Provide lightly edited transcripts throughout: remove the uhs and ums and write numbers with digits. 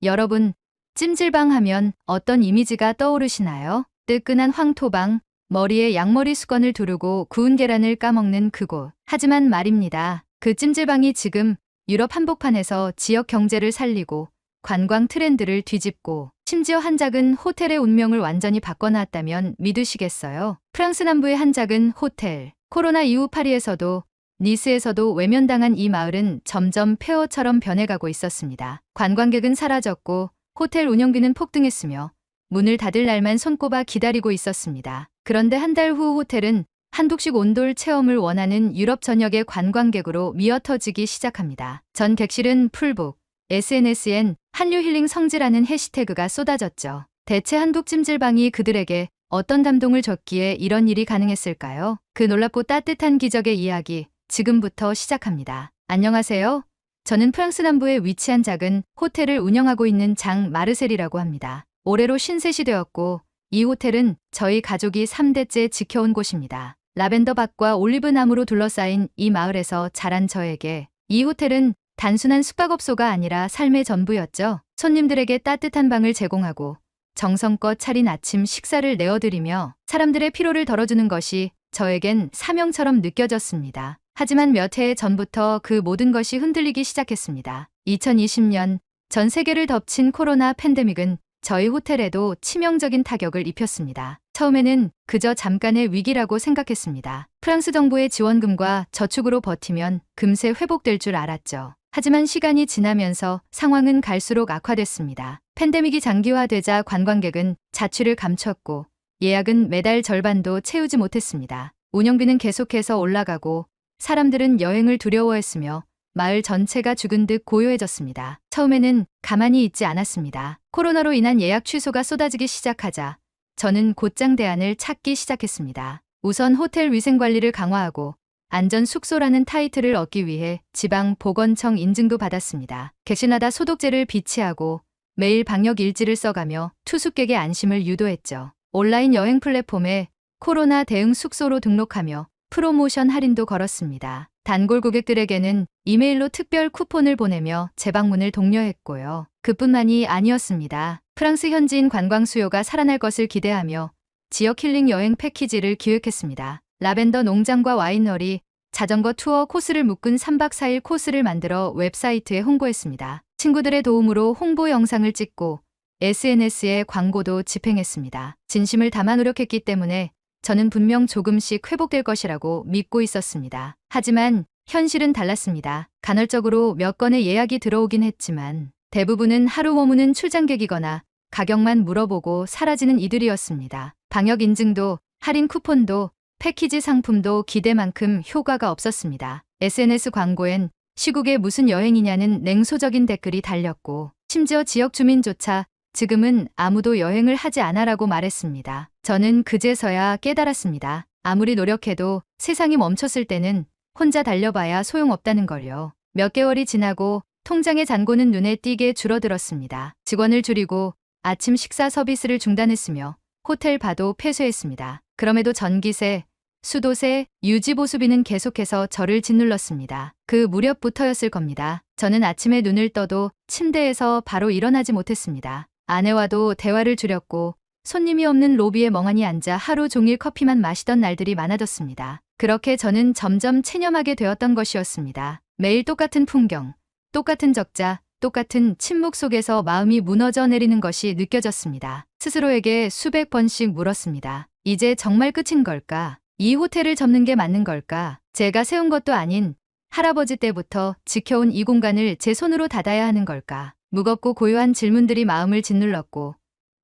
여러분, 찜질방 하면 어떤 이미지가 떠오르시나요? 뜨끈한 황토방, 머리에 양머리 수건을 두르고 구운 계란을 까먹는 그곳. 하지만 말입니다. 그 찜질방이 지금 유럽 한복판에서 지역 경제를 살리고 관광 트렌드를 뒤집고 심지어 한 작은 호텔의 운명을 완전히 바꿔놨다면 믿으시겠어요? 프랑스 남부의 한 작은 호텔. 코로나 이후 파리에서도 니스에서도 외면당한 이 마을은 점점 폐허처럼 변해가고 있었습니다. 관광객은 사라졌고 호텔 운영비는 폭등했으며 문을 닫을 날만 손꼽아 기다리고 있었습니다. 그런데 한 달 후 호텔은 한독식 온돌 체험을 원하는 유럽 전역의 관광객으로 미어터지기 시작합니다. 전 객실은 풀북, SNS엔 한류 힐링 성지라는 해시태그가 쏟아졌죠. 대체 한국 찜질방이 그들에게 어떤 감동을 줬기에 이런 일이 가능했을까요? 그 놀랍고 따뜻한 기적의 이야기 지금부터 시작합니다. 안녕하세요. 저는 프랑스 남부에 위치한 작은 호텔을 운영하고 있는 장 마르셀이라고 합니다. 올해로 53이 되었고 이 호텔은 저희 가족이 3대째 지켜온 곳입니다. 라벤더 밭과 올리브 나무로 둘러싸인 이 마을에서 자란 저에게 이 호텔은 단순한 숙박업소가 아니라 삶의 전부였죠. 손님들에게 따뜻한 방을 제공하고 정성껏 차린 아침 식사를 내어드리며 사람들의 피로를 덜어주는 것이 저에겐 사명처럼 느껴졌습니다. 하지만 몇 해 전부터 그 모든 것이 흔들리기 시작했습니다. 2020년 전 세계를 덮친 코로나 팬데믹은 저희 호텔에도 치명적인 타격을 입혔습니다. 처음에는 그저 잠깐의 위기라고 생각했습니다. 프랑스 정부의 지원금과 저축으로 버티면 금세 회복될 줄 알았죠. 하지만 시간이 지나면서 상황은 갈수록 악화됐습니다. 팬데믹이 장기화되자 관광객은 자취를 감췄고 예약은 매달 절반도 채우지 못했습니다. 운영비는 계속해서 올라가고 사람들은 여행을 두려워했으며 마을 전체가 죽은 듯 고요해졌습니다. 처음에는 가만히 있지 않았습니다. 코로나로 인한 예약 취소가 쏟아지기 시작하자 저는 곧장 대안을 찾기 시작했습니다. 우선 호텔 위생관리를 강화하고 안전 숙소라는 타이틀을 얻기 위해 지방보건청 인증도 받았습니다. 객실마다 소독제를 비치하고 매일 방역 일지를 써가며 투숙객의 안심을 유도했죠. 온라인 여행 플랫폼에 코로나 대응 숙소로 등록하며 프로모션 할인도 걸었습니다. 단골 고객들에게는 이메일로 특별 쿠폰을 보내며 재방문을 독려했고요. 그뿐만이 아니었습니다. 프랑스 현지인 관광 수요가 살아날 것을 기대하며 지역 힐링 여행 패키지를 기획했습니다. 라벤더 농장과 와이너리, 자전거 투어 코스를 묶은 3박 4일 코스를 만들어 웹사이트에 홍보했습니다. 친구들의 도움으로 홍보 영상을 찍고 SNS에 광고도 집행했습니다. 진심을 담아 노력했기 때문에 저는 분명 조금씩 회복될 것이라고 믿고 있었습니다. 하지만 현실은 달랐습니다. 간헐적으로 몇 건의 예약이 들어오긴 했지만 대부분은 하루 머무는 출장객이거나 가격만 물어보고 사라지는 이들이었습니다. 방역 인증도 할인 쿠폰도 패키지 상품도 기대만큼 효과가 없었습니다. SNS 광고엔 시국에 무슨 여행이냐는 냉소적인 댓글이 달렸고 심지어 지역 주민조차 지금은 아무도 여행을 하지 않아라고 말했습니다. 저는 그제서야 깨달았습니다. 아무리 노력해도 세상이 멈췄을 때는 혼자 달려봐야 소용없다는 걸요. 몇 개월이 지나고 통장의 잔고는 눈에 띄게 줄어들었습니다. 직원을 줄이고 아침 식사 서비스를 중단했으며 호텔 바도 폐쇄했습니다. 그럼에도 전기세, 수도세, 유지보수비는 계속해서 저를 짓눌렀습니다. 그 무렵부터였을 겁니다. 저는 아침에 눈을 떠도 침대에서 바로 일어나지 못했습니다. 아내와도 대화를 줄였고 손님이 없는 로비에 멍하니 앉아 하루 종일 커피만 마시던 날들이 많아졌습니다. 그렇게 저는 점점 체념하게 되었던 것이었습니다. 매일 똑같은 풍경, 똑같은 적자, 똑같은 침묵 속에서 마음이 무너져 내리는 것이 느껴졌습니다. 스스로에게 수백 번씩 물었습니다. 이제 정말 끝인 걸까? 이 호텔을 접는 게 맞는 걸까? 제가 세운 것도 아닌 할아버지 때부터 지켜온 이 공간을 제 손으로 닫아야 하는 걸까? 무겁고 고요한 질문들이 마음을 짓눌렀고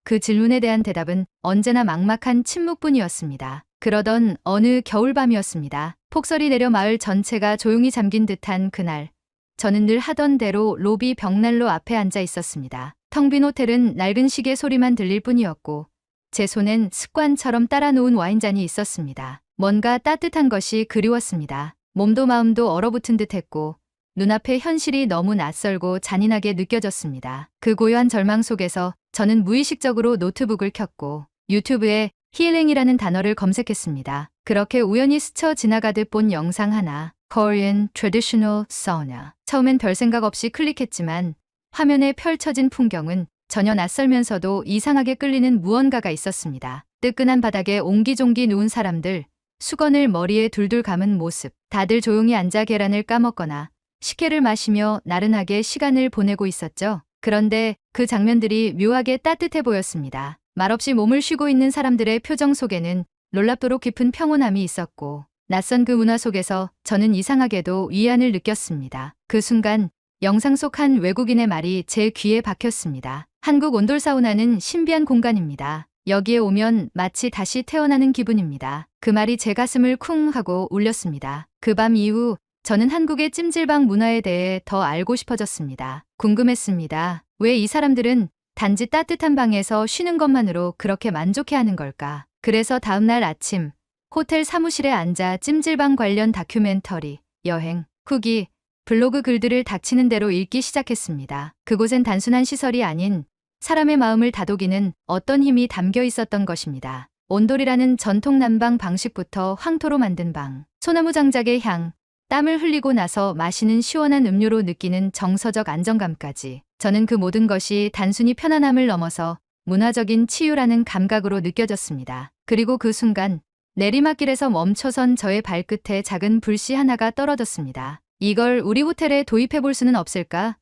그 질문에 대한 대답은 언제나 막막한 침묵뿐이었습니다. 그러던 어느 겨울밤이었습니다. 폭설이 내려 마을 전체가 조용히 잠긴 듯한 그날, 저는 늘 하던 대로 로비 벽난로 앞에 앉아 있었습니다. 텅 빈 호텔은 낡은 시계 소리만 들릴 뿐이었고 제 손엔 습관처럼 따라 놓은 와인잔이 있었습니다. 뭔가 따뜻한 것이 그리웠습니다. 몸도 마음도 얼어붙은 듯했고 눈앞의 현실이 너무 낯설고 잔인하게 느껴졌습니다. 그 고요한 절망 속에서 저는 무의식적으로 노트북을 켰고 유튜브에 힐링이라는 단어를 검색했습니다. 그렇게 우연히 스쳐 지나가듯 본 영상 하나, Korean Traditional Sauna. 처음엔 별 생각 없이 클릭했지만 화면에 펼쳐진 풍경은 전혀 낯설면서도 이상하게 끌리는 무언가가 있었습니다. 뜨끈한 바닥에 옹기종기 누운 사람들, 수건을 머리에 둘둘 감은 모습, 다들 조용히 앉아 계란을 까먹거나 식혜를 마시며 나른하게 시간을 보내고 있었죠. 그런데 그 장면들이 묘하게 따뜻해 보였습니다. 말없이 몸을 쉬고 있는 사람들의 표정 속에는 놀랍도록 깊은 평온함이 있었고, 낯선 그 문화 속에서 저는 이상하게도 위안을 느꼈습니다. 그 순간 영상 속 한 외국인의 말이 제 귀에 박혔습니다. 한국 온돌 사우나는 신비한 공간입니다. 여기에 오면 마치 다시 태어나는 기분입니다. 그 말이 제 가슴을 쿵 하고 울렸습니다. 그 밤 이후 저는 한국의 찜질방 문화에 대해 더 알고 싶어졌습니다. 궁금했습니다. 왜 이 사람들은 단지 따뜻한 방에서 쉬는 것만으로 그렇게 만족해하는 걸까? 그래서 다음날 아침 호텔 사무실에 앉아 찜질방 관련 다큐멘터리, 여행, 후기, 블로그 글들을 닥치는 대로 읽기 시작했습니다. 그곳엔 단순한 시설이 아닌 사람의 마음을 다독이는 어떤 힘이 담겨 있었던 것입니다. 온돌이라는 전통 난방 방식부터 황토로 만든 방, 소나무 장작의 향, 땀을 흘리고 나서 마시는 시원한 음료로 느끼는 정서적 안정감까지, 저는 그 모든 것이 단순히 편안함을 넘어서 문화적인 치유라는 감각으로 느껴졌습니다. 그리고 그 순간 내리막길에서 멈춰선 저의 발끝에 작은 불씨 하나가 떨어졌습니다. 이걸 우리 호텔에 도입해 볼 수는 없을까?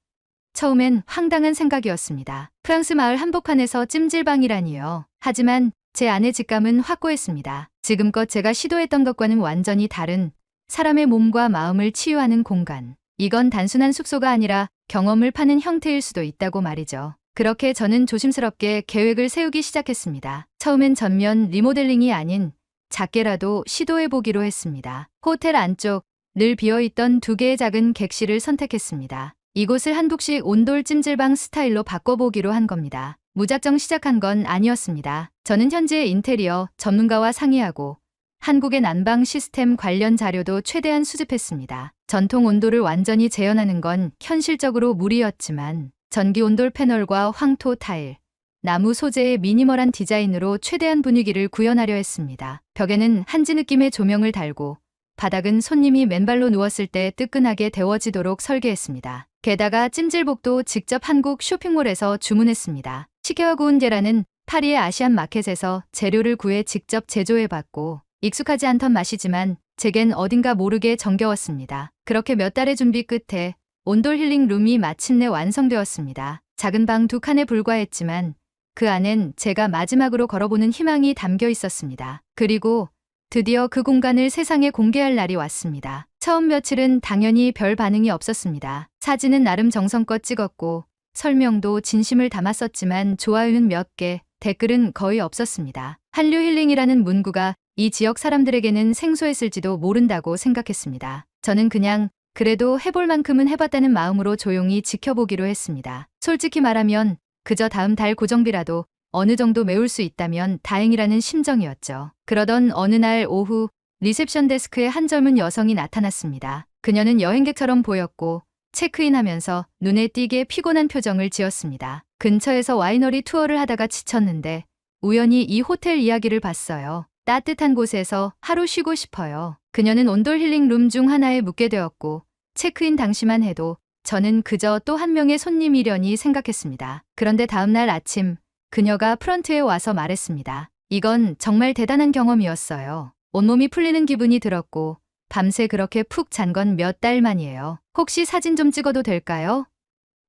처음엔 황당한 생각이었습니다. 프랑스 마을 한복판에서 찜질방이라니요. 하지만 제 안의 직감은 확고했습니다. 지금껏 제가 시도했던 것과는 완전히 다른 사람의 몸과 마음을 치유하는 공간. 이건 단순한 숙소가 아니라 경험을 파는 형태일 수도 있다고 말이죠. 그렇게 저는 조심스럽게 계획을 세우기 시작했습니다. 처음엔 전면 리모델링이 아닌 작게라도 시도해보기로 했습니다. 호텔 안쪽 늘 비어있던 2개의 작은 객실을 선택했습니다. 이곳을 한국식 온돌 찜질방 스타일로 바꿔보기로 한 겁니다. 무작정 시작한 건 아니었습니다. 저는 현지의 인테리어 전문가와 상의하고 한국의 난방 시스템 관련 자료도 최대한 수집했습니다. 전통 온돌을 완전히 재현하는 건 현실적으로 무리였지만 전기 온돌 패널과 황토 타일, 나무 소재의 미니멀한 디자인으로 최대한 분위기를 구현하려 했습니다. 벽에는 한지 느낌의 조명을 달고 바닥은 손님이 맨발로 누웠을 때 뜨끈하게 데워지도록 설계했습니다. 게다가 찜질복도 직접 한국 쇼핑몰에서 주문했습니다. 식혜와 구운 계란은 파리의 아시안 마켓에서 재료를 구해 직접 제조해봤고, 익숙하지 않던 맛이지만 제겐 어딘가 모르게 정겨웠습니다. 그렇게 몇 달의 준비 끝에 온돌 힐링 룸이 마침내 완성되었습니다. 작은 방 2칸에 불과했지만 그 안엔 제가 마지막으로 걸어보는 희망이 담겨 있었습니다. 그리고 드디어 그 공간을 세상에 공개할 날이 왔습니다. 처음 며칠은 당연히 별 반응이 없었습니다. 사진은 나름 정성껏 찍었고 설명도 진심을 담았었지만 좋아요는 몇 개, 댓글은 거의 없었습니다. 한류 힐링이라는 문구가 이 지역 사람들에게는 생소했을지도 모른다고 생각했습니다. 저는 그냥 그래도 해볼 만큼은 해봤다는 마음으로 조용히 지켜보기로 했습니다. 솔직히 말하면 그저 다음 달 고정비라도 어느 정도 메울 수 있다면 다행이라는 심정이었죠. 그러던 어느 날 오후 리셉션 데스크에 한 젊은 여성이 나타났습니다. 그녀는 여행객처럼 보였고 체크인하면서 눈에 띄게 피곤한 표정을 지었습니다. 근처에서 와이너리 투어를 하다가 지쳤는데 우연히 이 호텔 이야기를 봤어요. 따뜻한 곳에서 하루 쉬고 싶어요. 그녀는 온돌 힐링 룸 중 하나에 묵게 되었고 체크인 당시만 해도 저는 그저 또 한 명의 손님이려니 생각했습니다. 그런데 다음날 아침 그녀가 프런트에 와서 말했습니다. 이건 정말 대단한 경험이었어요. 온몸이 풀리는 기분이 들었고 밤새 그렇게 푹 잔 건 몇 달 만이에요. 혹시 사진 좀 찍어도 될까요?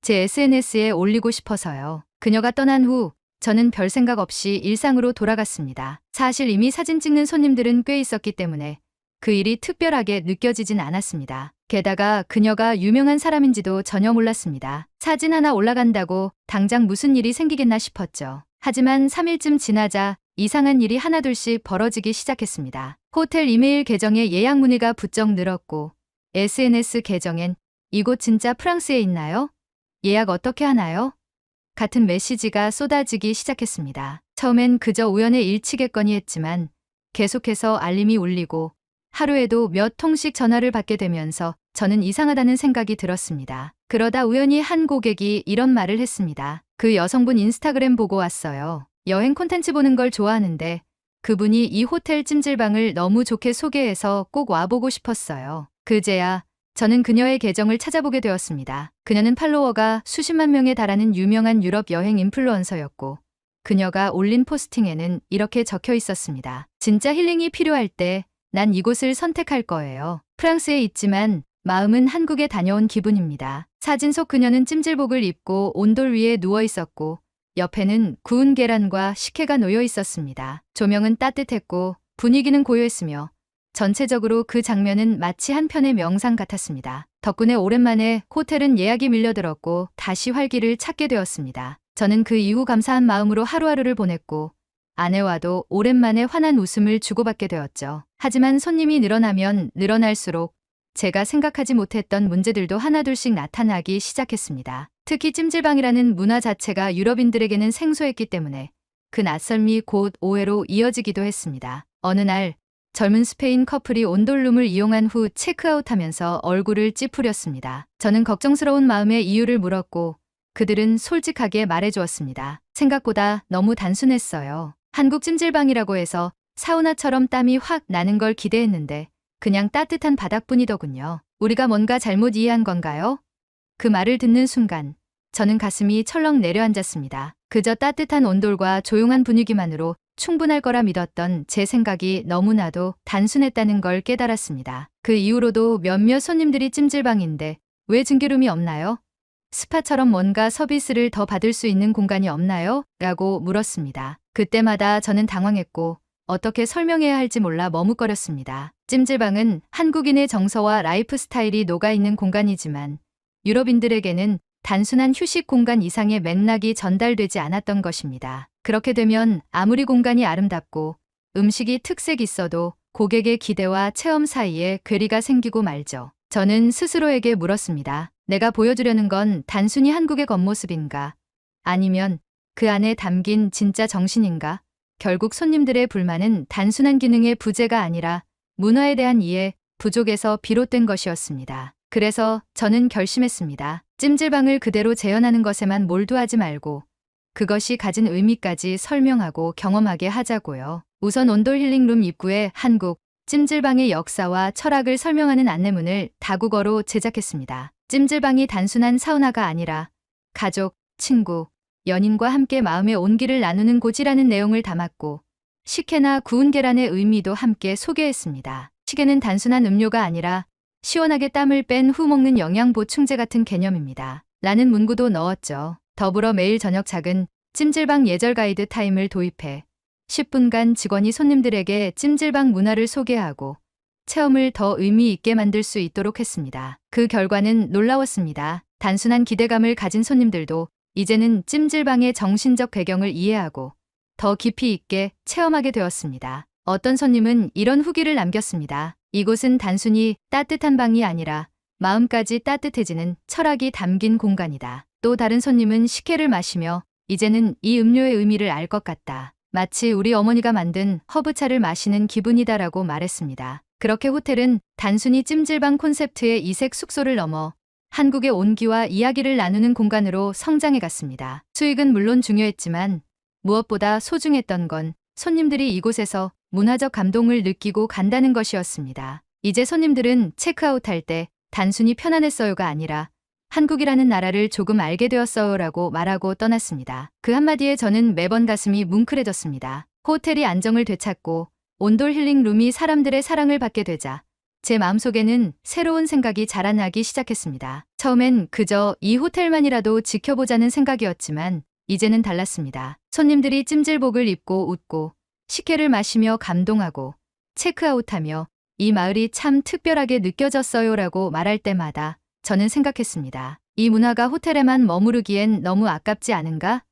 제 SNS에 올리고 싶어서요. 그녀가 떠난 후 저는 별 생각 없이 일상으로 돌아갔습니다. 사실 이미 사진 찍는 손님들은 꽤 있었기 때문에 그 일이 특별하게 느껴지진 않았습니다. 게다가 그녀가 유명한 사람인지도 전혀 몰랐습니다. 사진 하나 올라간다고 당장 무슨 일이 생기겠나 싶었죠. 하지만 3일쯤 지나자 이상한 일이 하나둘씩 벌어지기 시작했습니다. 호텔 이메일 계정에 예약 문의가 부쩍 늘었고 SNS 계정엔 이곳 진짜 프랑스에 있나요? 예약 어떻게 하나요? 같은 메시지가 쏟아지기 시작했습니다. 처음엔 그저 우연의 일치겠거니 했지만 계속해서 알림이 울리고 하루에도 몇 통씩 전화를 받게 되면서 저는 이상하다는 생각이 들었습니다. 그러다 우연히 한 고객이 이런 말을 했습니다. 그 여성분 인스타그램 보고 왔어요. 여행 콘텐츠 보는 걸 좋아하는데 그분이 이 호텔 찜질방을 너무 좋게 소개해서 꼭 와보고 싶었어요. 그제야 저는 그녀의 계정을 찾아보게 되었습니다. 그녀는 팔로워가 수십만 명에 달하는 유명한 유럽 여행 인플루언서였고 그녀가 올린 포스팅에는 이렇게 적혀 있었습니다. 진짜 힐링이 필요할 때 난 이곳을 선택할 거예요. 프랑스에 있지만 마음은 한국에 다녀온 기분입니다. 사진 속 그녀는 찜질복을 입고 온돌 위에 누워 있었고 옆에는 구운 계란과 식혜가 놓여 있었습니다. 조명은 따뜻했고 분위기는 고요했으며 전체적으로 그 장면은 마치 한 편의 명상 같았습니다. 덕분에 오랜만에 호텔은 예약이 밀려들었고 다시 활기를 찾게 되었습니다. 저는 그 이후 감사한 마음으로 하루하루를 보냈고 아내와도 오랜만에 환한 웃음을 주고받게 되었죠. 하지만 손님이 늘어나면 늘어날수록 제가 생각하지 못했던 문제들도 하나둘씩 나타나기 시작했습니다. 특히 찜질방이라는 문화 자체가 유럽인들에게는 생소했기 때문에 그 낯설미 곧 오해로 이어지기도 했습니다. 어느 날 젊은 스페인 커플이 온돌룸을 이용한 후 체크아웃하면서 얼굴을 찌푸렸습니다. 저는 걱정스러운 마음에 이유를 물었고 그들은 솔직하게 말해주었습니다. 생각보다 너무 단순했어요. 한국 찜질방이라고 해서 사우나처럼 땀이 확 나는 걸 기대했는데 그냥 따뜻한 바닥뿐이더군요. 우리가 뭔가 잘못 이해한 건가요? 그 말을 듣는 순간 저는 가슴이 철렁 내려앉았습니다. 그저 따뜻한 온돌과 조용한 분위기만으로 충분할 거라 믿었던 제 생각이 너무나도 단순했다는 걸 깨달았습니다. 그 이후로도 몇몇 손님들이 찜질방인데 왜 증기룸이 없나요? 스파처럼 뭔가 서비스를 더 받을 수 있는 공간이 없나요? 라고 물었습니다. 그때마다 저는 당황했고 어떻게 설명해야 할지 몰라 머뭇거렸습니다. 찜질방은 한국인의 정서와 라이프 스타일이 녹아있는 공간이지만 유럽인들에게는 단순한 휴식 공간 이상의 맥락이 전달되지 않았던 것입니다. 그렇게 되면 아무리 공간이 아름답고 음식이 특색 있어도 고객의 기대와 체험 사이에 괴리가 생기고 말죠. 저는 스스로에게 물었습니다. 내가 보여주려는 건 단순히 한국의 겉모습인가? 아니면 그 안에 담긴 진짜 정신인가? 결국 손님들의 불만은 단순한 기능의 부재가 아니라 문화에 대한 이해, 부족에서 비롯된 것이었습니다. 그래서 저는 결심했습니다. 찜질방을 그대로 재현하는 것에만 몰두하지 말고 그것이 가진 의미까지 설명하고 경험하게 하자고요. 우선 온돌 힐링룸 입구에 한국 찜질방의 역사와 철학을 설명하는 안내문을 다국어로 제작했습니다. 찜질방이 단순한 사우나가 아니라 가족, 친구, 연인과 함께 마음의 온기를 나누는 곳이라는 내용을 담았고 식혜나 구운 계란의 의미도 함께 소개했습니다. 식혜는 단순한 음료가 아니라 시원하게 땀을 뺀 후 먹는 영양 보충제 같은 개념입니다. 라는 문구도 넣었죠. 더불어 매일 저녁 작은 찜질방 예절 가이드 타임을 도입해 10분간 직원이 손님들에게 찜질방 문화를 소개하고 체험을 더 의미 있게 만들 수 있도록 했습니다. 그 결과는 놀라웠습니다. 단순한 기대감을 가진 손님들도 이제는 찜질방의 정신적 배경을 이해하고 더 깊이 있게 체험하게 되었습니다. 어떤 손님은 이런 후기를 남겼습니다. 이곳은 단순히 따뜻한 방이 아니라 마음까지 따뜻해지는 철학이 담긴 공간이다. 또 다른 손님은 식혜를 마시며 이제는 이 음료의 의미를 알 것 같다. 마치 우리 어머니가 만든 허브차를 마시는 기분이다라고 말했습니다. 그렇게 호텔은 단순히 찜질방 콘셉트의 이색 숙소를 넘어 한국의 온기와 이야기를 나누는 공간으로 성장해 갔습니다. 수익은 물론 중요했지만 무엇보다 소중했던 건 손님들이 이곳에서 문화적 감동을 느끼고 간다는 것이었습니다. 이제 손님들은 체크아웃할 때 단순히 편안했어요가 아니라 한국이라는 나라를 조금 알게 되었어요라고 말하고 떠났습니다. 그 한마디에 저는 매번 가슴이 뭉클해졌습니다. 호텔이 안정을 되찾고 온돌 힐링룸이 사람들의 사랑을 받게 되자 제 마음속에는 새로운 생각이 자라나기 시작했습니다. 처음엔 그저 이 호텔만이라도 지켜보자는 생각이었지만 이제는 달랐습니다. 손님들이 찜질복을 입고 웃고 식혜를 마시며 감동하고 체크아웃하며 이 마을이 참 특별하게 느껴졌어요라고 말할 때마다 저는 생각했습니다. 이 문화가 호텔에만 머무르기엔 너무 아깝지 않은가?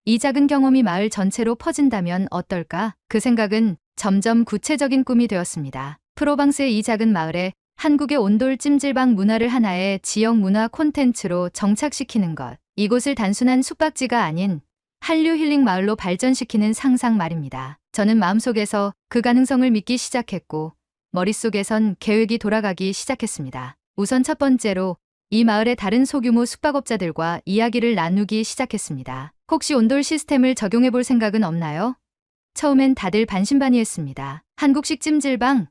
이 작은 경험이 마을 전체로 퍼진다면 어떨까? 그 생각은 점점 구체적인 꿈이 되었습니다. 프로방스의 이 작은 마을에 한국의 온돌 찜질방 문화를 하나의 지역 문화 콘텐츠로 정착시키는 것. 이곳을 단순한 숙박지가 아닌 한류 힐링 마을로 발전시키는 상상 말입니다. 저는 마음속에서 그 가능성을 믿기 시작했고 머릿속에선 계획이 돌아가기 시작했습니다. 우선 첫 번째로 이 마을의 다른 소규모 숙박업자들과 이야기를 나누기 시작했습니다. 혹시 온돌 시스템을 적용해 볼 생각은 없나요? 처음엔 다들 반신반의했습니다. 한국식 찜질방?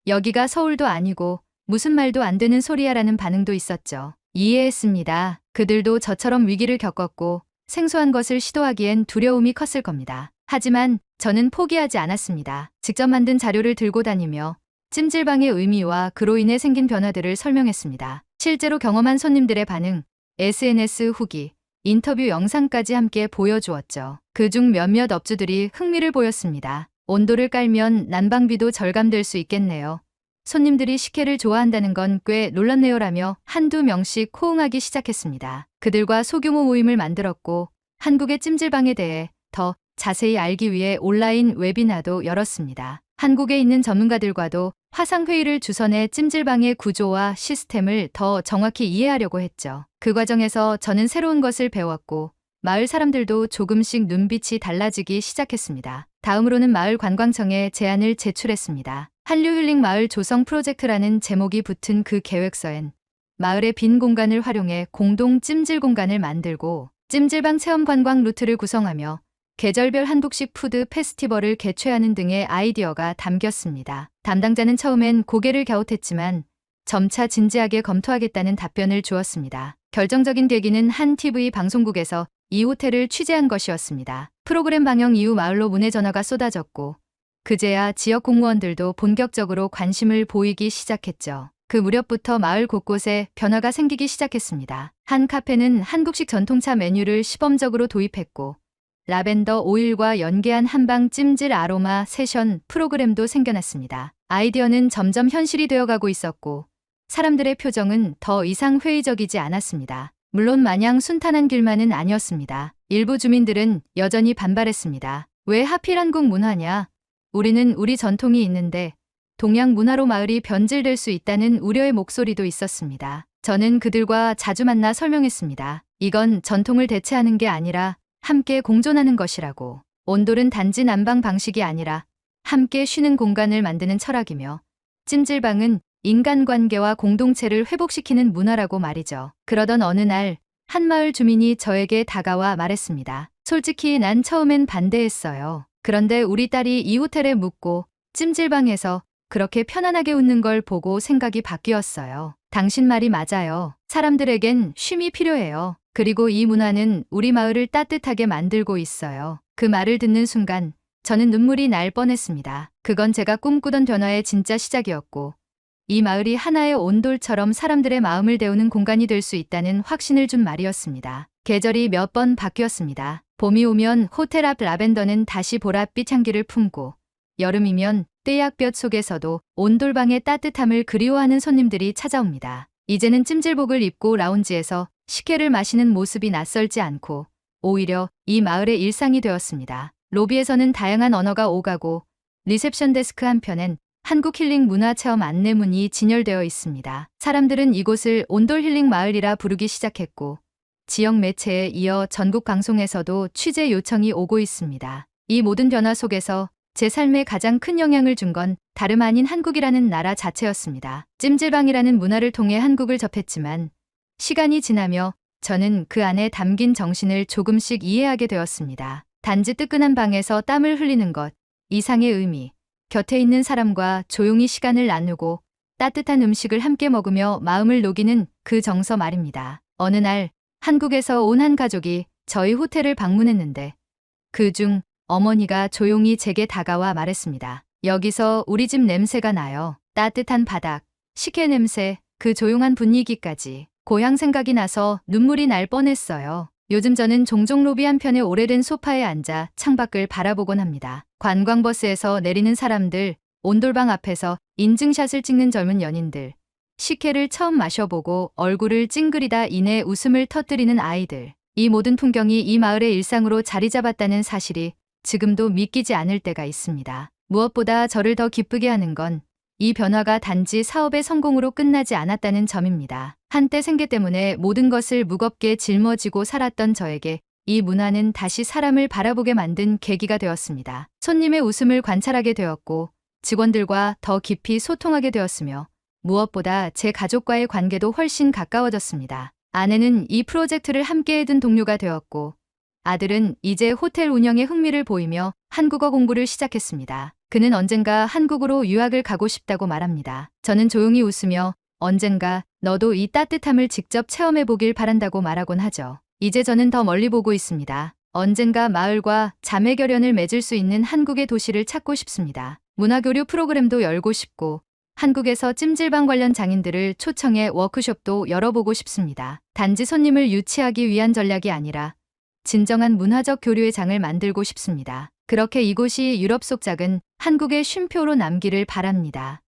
여기가 서울도 아니고 무슨 말도 안 되는 소리야라는 반응도 있었죠. 이해했습니다. 그들도 저처럼 위기를 겪었고 생소한 것을 시도하기엔 두려움이 컸을 겁니다. 하지만 저는 포기하지 않았습니다. 직접 만든 자료를 들고 다니며 찜질방의 의미와 그로 인해 생긴 변화들을 설명했습니다. 실제로 경험한 손님들의 반응, SNS 후기, 인터뷰 영상까지 함께 보여주었죠. 그중 몇몇 업주들이 흥미를 보였습니다. 온도를 깔면 난방비도 절감될 수 있겠네요. 손님들이 식혜를 좋아한다는 건 꽤 놀랍네요라며 한두 명씩 호응하기 시작했습니다. 그들과 소규모 모임을 만들었고 한국의 찜질방에 대해 더 자세히 알기 위해 온라인 웨비나도 열었습니다. 한국에 있는 전문가들과도 화상회의를 주선해 찜질방의 구조와 시스템을 더 정확히 이해하려고 했죠. 그 과정에서 저는 새로운 것을 배웠고 마을 사람들도 조금씩 눈빛이 달라지기 시작했습니다. 다음으로는 마을 관광청에 제안을 제출했습니다. 한류힐링 마을 조성 프로젝트라는 제목이 붙은 그 계획서엔 마을의 빈 공간을 활용해 공동 찜질 공간을 만들고 찜질방 체험 관광 루트를 구성하며 계절별 한국식 푸드 페스티벌을 개최하는 등의 아이디어가 담겼습니다. 담당자는 처음엔 고개를 갸웃했지만 점차 진지하게 검토하겠다는 답변을 주었습니다. 결정적인 계기는 한 TV 방송국에서 이 호텔을 취재한 것이었습니다. 프로그램 방영 이후 마을로 문의 전화가 쏟아졌고 그제야 지역 공무원들도 본격적으로 관심을 보이기 시작했죠. 그 무렵부터 마을 곳곳에 변화가 생기기 시작했습니다. 한 카페는 한국식 전통차 메뉴를 시범적으로 도입했고 라벤더 오일과 연계한 한방 찜질 아로마 세션 프로그램도 생겨났습니다. 아이디어는 점점 현실이 되어가고 있었고 사람들의 표정은 더 이상 회의적이지 않았습니다. 물론 마냥 순탄한 길만은 아니었습니다. 일부 주민들은 여전히 반발했습니다. 왜 하필 한국 문화냐? 우리는 우리 전통이 있는데 동양 문화로 마을이 변질될 수 있다는 우려의 목소리도 있었습니다. 저는 그들과 자주 만나 설명했습니다. 이건 전통을 대체하는 게 아니라 함께 공존하는 것이라고. 온돌은 단지 난방 방식이 아니라 함께 쉬는 공간을 만드는 철학이며 찜질방은 인간관계와 공동체를 회복시키는 문화라고 말이죠. 그러던 어느 날 한 마을 주민이 저에게 다가와 말했습니다. 솔직히 난 처음엔 반대했어요. 그런데 우리 딸이 이 호텔에 묵고 찜질방에서 그렇게 편안하게 웃는 걸 보고 생각이 바뀌었어요. 당신 말이 맞아요. 사람들에겐 쉼이 필요해요. 그리고 이 문화는 우리 마을을 따뜻하게 만들고 있어요. 그 말을 듣는 순간 저는 눈물이 날 뻔했습니다. 그건 제가 꿈꾸던 변화의 진짜 시작이었고 이 마을이 하나의 온돌처럼 사람들의 마음을 데우는 공간이 될 수 있다는 확신을 준 말이었습니다. 계절이 몇 번 바뀌었습니다. 봄이 오면 호텔 앞 라벤더는 다시 보랏빛 향기를 품고 여름이면 떼약볕 속에서도 온돌방의 따뜻함을 그리워하는 손님들이 찾아옵니다. 이제는 찜질복을 입고 라운지에서 식혜를 마시는 모습이 낯설지 않고 오히려 이 마을의 일상이 되었습니다. 로비에서는 다양한 언어가 오가고 리셉션 데스크 한편엔 한국 힐링 문화체험 안내문이 진열되어 있습니다. 사람들은 이곳을 온돌 힐링 마을이라 부르기 시작했고 지역 매체에 이어 전국 방송에서도 취재 요청이 오고 있습니다. 이 모든 변화 속에서 제 삶에 가장 큰 영향을 준 건 다름 아닌 한국이라는 나라 자체였습니다. 찜질방이라는 문화를 통해 한국을 접했지만 시간이 지나며 저는 그 안에 담긴 정신을 조금씩 이해하게 되었습니다. 단지 뜨끈한 방에서 땀을 흘리는 것, 이상의 의미, 곁에 있는 사람과 조용히 시간을 나누고 따뜻한 음식을 함께 먹으며 마음을 녹이는 그 정서 말입니다. 어느 날 한국에서 온 한 가족이 저희 호텔을 방문했는데 그중 어머니가 조용히 제게 다가와 말했습니다. 여기서 우리 집 냄새가 나요. 따뜻한 바닥, 식혜 냄새, 그 조용한 분위기까지. 고향 생각이 나서 눈물이 날 뻔했어요. 요즘 저는 종종 로비 한편의 오래된 소파에 앉아 창밖을 바라보곤 합니다. 관광버스에서 내리는 사람들, 온돌방 앞에서 인증샷을 찍는 젊은 연인들, 식혜를 처음 마셔보고 얼굴을 찡그리다 이내 웃음을 터뜨리는 아이들. 이 모든 풍경이 이 마을의 일상으로 자리 잡았다는 사실이 지금도 믿기지 않을 때가 있습니다. 무엇보다 저를 더 기쁘게 하는 건 이 변화가 단지 사업의 성공으로 끝나지 않았다는 점입니다. 한때 생계 때문에 모든 것을 무겁게 짊어지고 살았던 저에게 이 문화는 다시 사람을 바라보게 만든 계기가 되었습니다. 손님의 웃음을 관찰하게 되었고 직원들과 더 깊이 소통하게 되었으며 무엇보다 제 가족과의 관계도 훨씬 가까워졌습니다. 아내는 이 프로젝트를 함께 해둔 동료가 되었고 아들은 이제 호텔 운영에 흥미를 보이며 한국어 공부를 시작했습니다. 그는 언젠가 한국으로 유학을 가고 싶다고 말합니다. 저는 조용히 웃으며 언젠가 너도 이 따뜻함을 직접 체험해 보길 바란다고 말하곤 하죠. 이제 저는 더 멀리 보고 있습니다. 언젠가 마을과 자매결연을 맺을 수 있는 한국의 도시를 찾고 싶습니다. 문화교류 프로그램도 열고 싶고 한국에서 찜질방 관련 장인들을 초청해 워크숍도 열어보고 싶습니다. 단지 손님을 유치하기 위한 전략이 아니라 진정한 문화적 교류의 장을 만들고 싶습니다. 그렇게 이곳이 유럽 속 작은 한국의 쉼표로 남기를 바랍니다.